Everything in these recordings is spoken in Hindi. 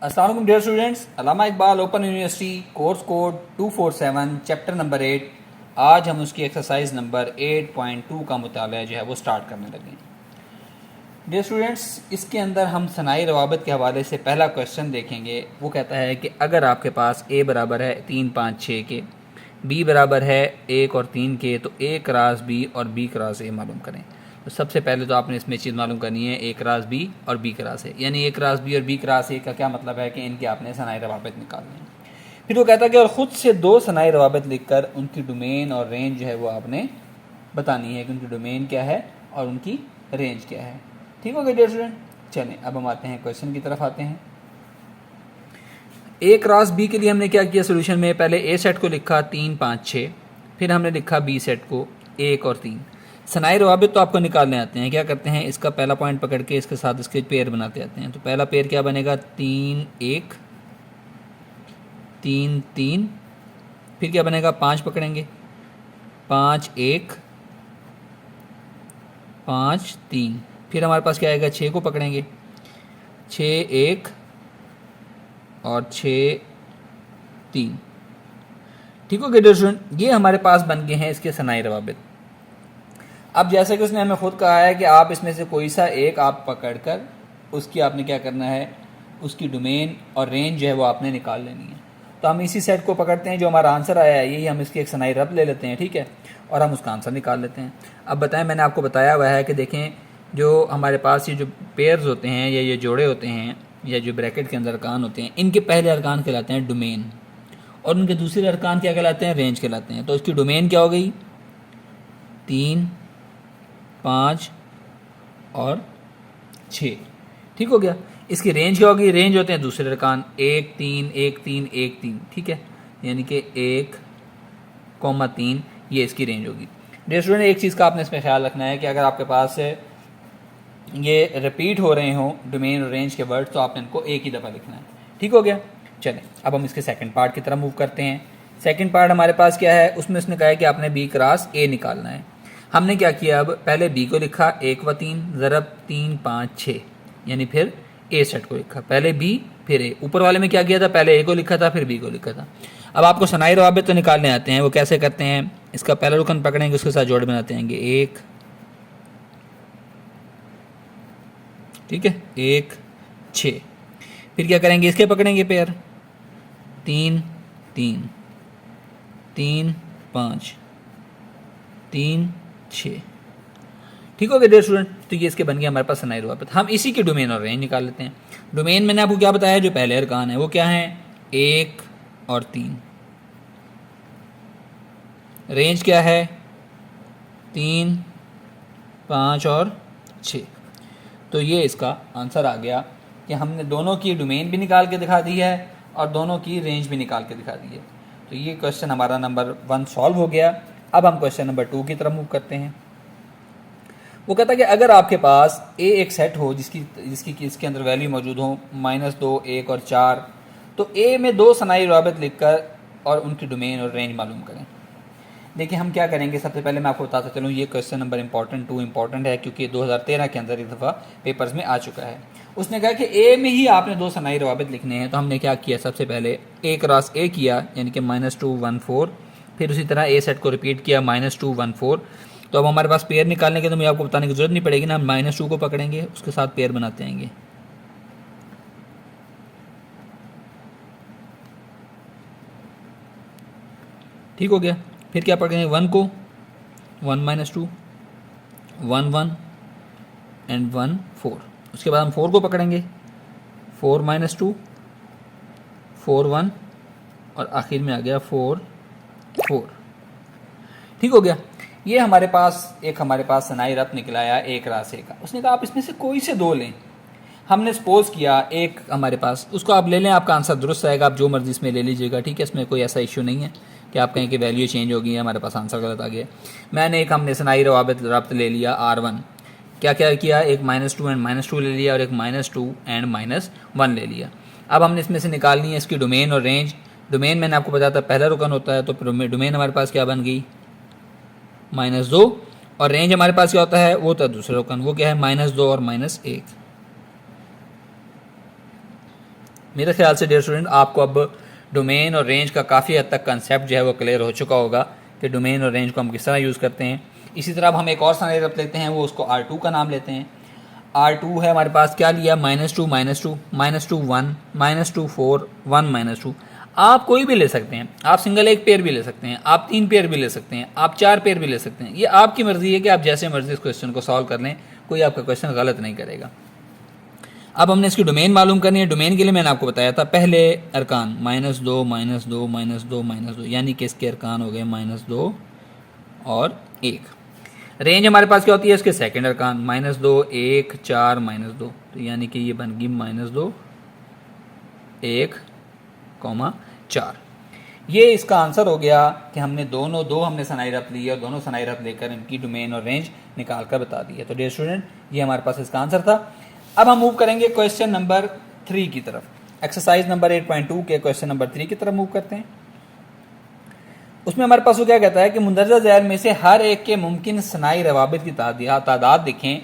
अस्सलाम वालेकुम dear students, Allama Iqbal open university course code 247 chapter number 8। आज हम उसकी एक्सरसाइज नंबर 8.2 का मुताला जो है वो स्टार्ट करने लगे। डियर स्टूडेंट्स, इसके अंदर हम सनाई रवाबत के हवाले से पहला क्वेश्चन देखेंगे। वो कहता है कि अगर आपके पास a बराबर है 3, 5, 6 के, b बराबर है 1 और 3 के, तो a क्रॉस b और b क्रॉस a मालूम करें। तो सबसे पहले तो आपने इसमें चीज़ मालूम करनी है a क्रॉस b और b क्रॉस a, यानी a क्रॉस b और b क्रॉस a का क्या मतलब है कि इनके आपने सनाई रवाबत निकालनी है। फिर वो कहता है कि और ख़ुद से दो सनाई रवाबत लिखकर उनकी डोमेन और रेंज जो है वो आपने बतानी है कि उनकी डोमेन क्या है और उनकी रेंज क्या है। ठीक हो गया डियर स्टूडेंट। चलें अब हम आते हैं क्वेश्चन की तरफ आते हैं। ए क्रॉस बी के लिए हमने क्या किया सोल्यूशन में, पहले ए सेट को लिखा 3, 5, 6, फिर हमने लिखा बी सेट को 1 और 3। सनाई रवाबित तो आपको निकालने आते हैं। क्या करते हैं, इसका पहला पॉइंट पकड़ के इसके साथ इसके पेयर बनाते आते हैं। तो पहला पेयर क्या बनेगा, 3, 1, 3, 3। फिर क्या बनेगा, 5 पकड़ेंगे, 5, 1, 5, 3। फिर हमारे पास क्या आएगा, 6 को पकड़ेंगे, 6, 1 और 6, 3। ठीक हो गया डियर स्टूडेंट, ये हमारे पास बन गए हैं इसके सनाई रवाबित। अब जैसे कि उसने हमें खुद कहा है कि आप इसमें से कोई सा एक आप पकड़कर उसकी आपने क्या करना है, उसकी डोमेन और रेंज जो है वो आपने निकाल लेनी है। तो हम इसी सेट को पकड़ते हैं, जो हमारा आंसर आया है यही हम इसकी एक सनाई रब ले लेते हैं, ठीक है, और हम उसका आंसर निकाल लेते हैं। अब बताएं, मैंने आपको बताया हुआ है कि देखें जो हमारे पास ये जो पेयर्स होते हैं या ये जोड़े होते हैं या जो ब्रैकेट के अंदर अरकान होते हैं, इनके पहले अरकान कहलाते हैं डोमेन और उनके दूसरे अरकान क्या कहलाते हैं, रेंज कहलाते हैं। तो इसकी डोमेन क्या हो गई, 3, 5 और 6। ठीक हो गया। इसकी रेंज क्या होगी, रेंज होते हैं दूसरे अरकान 1, 3, 1, 3, 1, 3, ठीक है, यानी कि 1, 3 ये इसकी रेंज होगी। डियर स्टूडेंट, एक चीज़ का आपने इसमें ख्याल रखना है कि अगर आपके पास ये रिपीट हो रहे हों डोमेन और रेंज के वर्ड, तो आपने इनको एक ही दफ़ा लिखना है। ठीक हो गया। चलें अब हम इसके सेकंड पार्ट की तरफ मूव करते हैं। सेकंड पार्ट हमारे पास क्या है, उसमें उसने कहा है कि आपने बी क्रॉस ए निकालना है। हमने क्या किया, अब पहले बी को लिखा 1 व 3 ज़रब 3, 5, 6, यानी फिर ए सेट को लिखा, पहले बी फिर ए। ऊपर वाले में क्या किया था, पहले ए को लिखा था फिर बी को लिखा था। अब आपको सनाई रवाबित तो निकालने आते हैं, वो कैसे करते हैं, इसका पहला रुकन पकड़ेंगे, उसके साथ जोड़ बनाते हैं 1, ठीक है, 1, 6। फिर क्या करेंगे, इसके पकड़ेंगे पेयर 3, 3, 3, 5, 3, 6। ठीक हो गया डियर स्टूडेंट। तो ये इसके बन गया हमारे पास सनाई रवाबित। हम इसी की डोमेन और रेंज निकाल लेते हैं। डोमेन मैंने आपको क्या बताया, जो पहले अरकान है वो क्या है, 1 और 3। रेंज क्या है, 3, 5 और 6। तो ये इसका आंसर आ गया कि हमने दोनों की डोमेन भी निकाल के दिखा दी है और दोनों की रेंज भी निकाल के दिखा दी है। तो ये क्वेश्चन हमारा नंबर 1 सॉल्व हो गया। अब हम क्वेश्चन नंबर 2 की तरफ मूव करते हैं। वो कहता है कि अगर आपके पास ए एक सेट हो जिसकी इसके अंदर वैल्यू मौजूद हो -2, 1 और 4, तो ए में दो सनाई रवाबित लिखकर और उनकी डोमेन और रेंज मालूम करें। देखिए हम क्या करेंगे, सबसे पहले मैं आपको बताता चलूँ, ये क्वेश्चन नंबर 2 इंपॉर्टेंट है क्योंकि 2013 के अंदर एक दफ़ा पेपर्स में आ चुका है। उसने कहा कि ए में ही आपने दो सनाई रवाबित लिखने हैं। तो हमने क्या किया, सबसे पहले ए क्रॉस ए किया, यानी कि -2, 1, 4। फिर उसी तरह ए सेट को रिपीट किया, -2, 1, 4। तो अब हमारे पास पेयर निकालने के तो मुझे आपको बताने की जरूरत नहीं पड़ेगी ना, हम -2 को पकड़ेंगे, उसके साथ पेयर बनाते आएंगे। ठीक हो गया। फिर क्या पकड़ेंगे, 1 को 1, -2, 1, 1 एंड 1, 4। उसके बाद हम 4 को पकड़ेंगे, 4, -2, 4, 1 और आखिर में आ गया 4, 4। ठीक हो गया। ये हमारे पास सनाई रब निकलाया एक क्रॉस ए का। उसने कहा आप इसमें से कोई से दो लें। हमने सपोज किया एक हमारे पास, उसको आप ले लें, आपका आंसर दुरुस्त आएगा, आप जो मर्जी इसमें ले लीजिएगा, ठीक है, इसमें कोई ऐसा इशू नहीं है कि आप कहें कि वैल्यू चेंज हो गई है, हमारे पास आंसर गलत आ गया। हमने सनाई रब्त ले लिया R1। क्या क्या किया, एक -2 एंड -2 ले लिया और एक -2 एंड -1 ले लिया। अब हमने इसमें से निकालनी है इसकी डोमेन और रेंज। डोमेन मैंने आपको बताया था पहला रुकन होता है, तो डोमेन हमारे पास क्या बन गई, -2, और रेंज हमारे पास क्या होता है, वो होता है दूसरा रुकन, वो क्या है, -2 और -1। मेरे ख्याल से डियर स्टूडेंट आपको अब डोमेन और रेंज का काफ़ी हद तक कंसेप्ट जो है वो क्लियर हो चुका होगा कि डोमेन और रेंज को हम किस तरह यूज़ करते हैं। इसी तरह अब हम एक और सिनेरियो लेते हैं, वो उसको R2 का नाम लेते हैं। R2 है हमारे पास, क्या लिया, -2 -2 -2 1 -2 4 1 -2। आप कोई भी ले सकते हैं, आप सिंगल एक पेयर भी ले सकते हैं, आप 3 पेयर भी ले सकते हैं, आप 4 पेयर भी ले सकते हैं। ये आपकी मर्जी है कि आप जैसे मर्जी इस क्वेश्चन को सॉल्व कर लें, कोई आपका क्वेश्चन गलत नहीं करेगा। अब हमने इसकी डोमेन मालूम करनी है। डोमेन के लिए मैंने आपको बताया था पहले अरकान -2 -2 -2 -2, यानी कि इसके अरकान हो गए -2 और 1। रेंज हमारे पास क्या होती है, इसके सेकंड अरकान -2 1 4 -2, तो यानी कि ये बन गई -2 1 4। ये इसका आंसर हो गया कि हमने दो हमने सनाई रफ ली और दोनों सनाई रफ लेकर इनकी डोमेन और रेंज निकाल कर बता दी है। तो डियर स्टूडेंट ये हमारे पास इसका आंसर था। अब हम मूव करेंगे क्वेश्चन नंबर 3 की तरफ। एक्सरसाइज नंबर 8.2 के क्वेश्चन नंबर 3 की तरफ मूव करते हैं। उसमें हमारे पास वो क्या कहता है कि मुंदरजा ज़ैल में से हर एक के मुमकिन सनाई रवाबित की तादाद दिखें,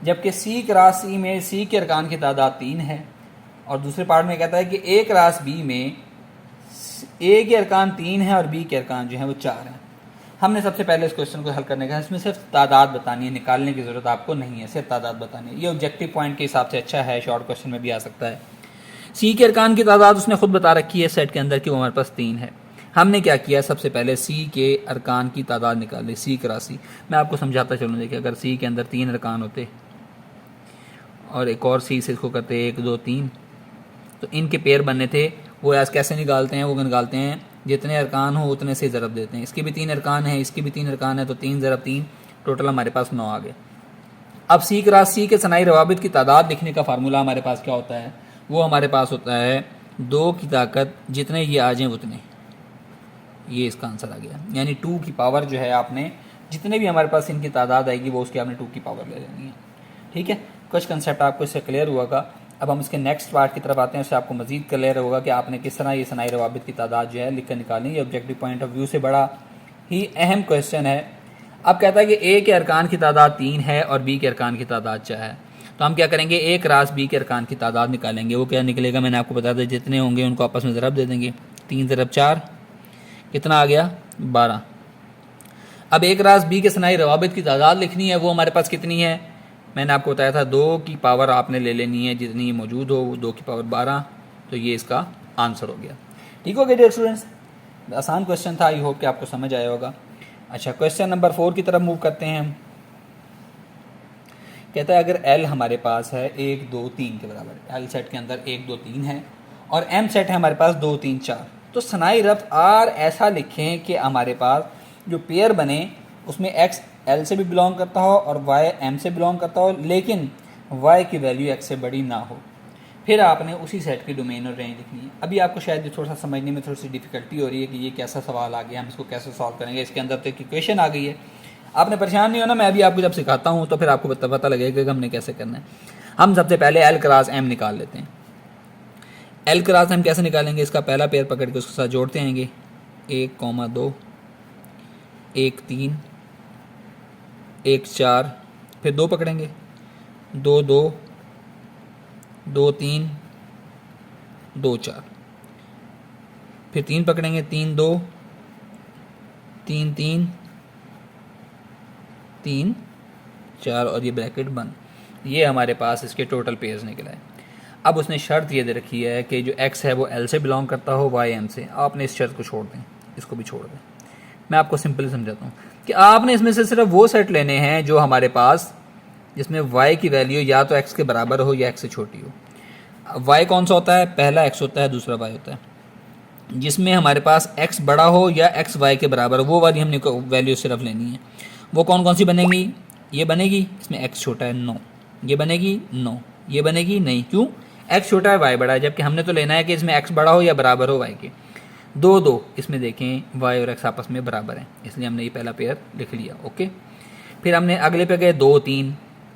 जबकि सी क्रॉस सी में सी के अरकान की तादाद 3 है। और दूसरे पार्ट में कहता है कि ए क्रॉस बी में ए के अरकान 3 है और बी के अरकान जो है वो 4 हैं। हमने सबसे पहले इस क्वेश्चन को हल करने का, इसमें सिर्फ तादाद बतानी है, निकालने की ज़रूरत आपको नहीं है, सिर्फ तादाद बतानी है। ये ऑब्जेक्टिव पॉइंट के हिसाब से अच्छा है, शॉर्ट क्वेश्चन में भी आ सकता है। सी के अरकान की तादाद उसने खुद बता रखी है सेट के अंदर कि वो हमारे पास 3 है। हमने क्या किया, सबसे पहले सी के अरकान की तादाद निकाल ली, सी क्रॉस सी। मैं आपको समझाता चलूँ, देखिए अगर सी के अंदर 3 अरकान होते और एक और सी से इसको करते 1 2 3, तो इनके पेयर बनने थे। वो आज कैसे निकालते हैं, वो निकालते हैं जितने अरकान हो उतने से ज़रब देते हैं। इसके भी 3 अरकान है, इसके भी 3 अरकान है, तो 3 × 3 टोटल हमारे पास 9 आ गए। अब सी क्रॉस सी के सनाई रवाबित की तादाद लिखने का फार्मूला हमारे पास क्या होता है, वो हमारे पास होता है 2 की ताकत जितने ये आ जाएँ उतने। ये इसका आंसर आ गया, यानी 2 की पावर जो है आपने जितने भी हमारे पास इनकी तादाद आएगी वो उसकी आपने 2 की पावर ले लेनी है। ठीक है, कुछ कंसेप्ट आपको इससे क्लियर हुआ का। अब हम इसके नेक्स्ट पार्ट की तरफ आते हैं, उससे आपको मजीद क्लियर होगा कि आपने किस तरह ये सनाई रवाबित की तादाद जो है लिख कर निकालनी। ये ऑब्जेक्टिव पॉइंट ऑफ व्यू से बड़ा ही अहम क्वेश्चन है। अब कहता है कि ए के अरकान की तादाद 3 है और बी के अरकान की तादाद 4 है, तो हम क्या करेंगे, ए क्रॉस बी के अरकान की तादाद निकालेंगे। वो क्या निकलेगा, मैंने आपको बता दिया, जितने होंगे उनको आपस में ज़रब दे देंगे। 3 × 4 कितना आ गया, 12। अब ए क्रॉस बी के सनाई रवाबित की तादाद लिखनी है, वो हमारे पास कितनी है, मैंने आपको बताया था 2 की पावर आपने ले लेनी है, जितनी मौजूद हो 2 की पावर 12। तो ये इसका आंसर हो गया। ठीक हो गया डियर स्टूडेंट्स, आसान क्वेश्चन था, आई होप कि आपको समझ आया होगा। अच्छा, क्वेश्चन नंबर 4 की तरफ मूव करते हैं हम। कहता है अगर एल हमारे पास है 1 2 3 के बराबर, एल सेट के अंदर 1 2 3 है और एम सेट है हमारे पास 2 3 4, तो सनाई रफ आर ऐसा लिखें कि हमारे पास जो पेयर बने उसमें एक्स एल से भी बिलोंग करता हो और वाई एम से बिलोंग करता हो, लेकिन वाई की वैल्यू एक्स से बड़ी ना हो। फिर आपने उसी सेट की डोमेन और रेंज लिखनी है। अभी आपको शायद ये थोड़ा सा समझने में थोड़ी सी डिफिकल्टी हो रही है कि ये कैसा सवाल आ गया, हम इसको कैसे सॉल्व करेंगे, इसके अंदर तो एक इक्वेशन आ गई है। आपने परेशान नहीं होना, मैं अभी आपको जब सिखाता हूँ तो फिर आपको पता लगेगा कि हमने कैसे करना है। हम सबसे पहले एल क्रॉस एम निकाल लेते हैं। एल क्रॉस एम कैसे निकालेंगे, इसका पहला पेयर पकड़ के उसके साथ जोड़ते आएंगे, 1 2 1 3 1 4, फिर 2 पकड़ेंगे, 2 2 2 3 2 4, फिर 3 पकड़ेंगे, 3 2 3 3 3 4 और ये ब्रैकेट बंद। ये हमारे पास इसके टोटल पेयर्स निकला है। अब उसने शर्त ये दे रखी है कि जो एक्स है वो एल से बिलोंग करता हो, वाई एम से। आपने इस शर्त को छोड़ दें, इसको भी छोड़ दें। मैं आपको सिंपल समझाता हूँ कि आपने इसमें से सिर्फ वो सेट लेने हैं जो हमारे पास जिसमें y की वैल्यू या तो x के बराबर हो या x से छोटी हो। y कौन सा होता है, पहला x होता है, दूसरा y होता है। जिसमें हमारे पास x बड़ा हो या x y के बराबर, वो वाली हमने वैल्यू सिर्फ लेनी है। वो कौन कौन सी बनेगी, ये बनेगी, इसमें x छोटा है 9, ये बनेगी 9, ये बनेगी नहीं, क्यों, x छोटा है y बड़ा है, जबकि हमने तो लेना है कि इसमें x बड़ा हो या बराबर हो y के। 2 2, इसमें देखें y और x आपस में बराबर हैं, इसलिए हमने ये पहला पेयर लिख लिया। ओके, फिर हमने अगले पे गए 2 3,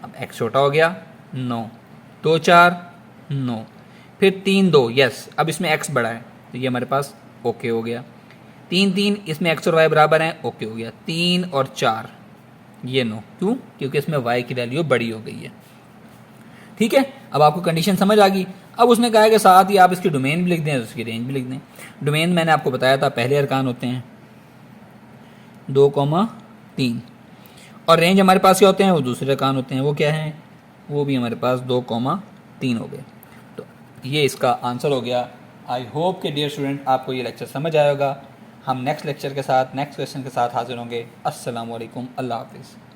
अब x छोटा हो गया 9, 2 4 9, फिर 3 2, यस, अब इसमें x बड़ा है तो ये हमारे पास ओके हो गया। 3 3, इसमें x और y बराबर हैं, ओके हो गया। 3 और 4 ये 9, क्यों, क्योंकि इसमें y की वैल्यू बड़ी हो गई है। ठीक है, अब आपको कंडीशन समझ आ गई। अब उसने कहा है कि साथ ही आप इसकी डोमेन भी लिख दें, उसकी रेंज भी लिख दें। डोमेन मैंने आपको बताया था पहले अरकान होते हैं 2,3 और रेंज हमारे पास क्या होते हैं, वो दूसरे अरकान होते हैं, वो क्या हैं, वो भी हमारे पास 2,3 हो गए। तो ये इसका आंसर हो गया। आई होप कि डियर स्टूडेंट आपको ये लेक्चर समझ आएगा। हम नेक्स्ट लेक्चर के साथ नेक्स्ट क्वेश्चन के साथ हाजिर होंगे। अस्सलाम वालेकुम, अल्लाह हाफिज़।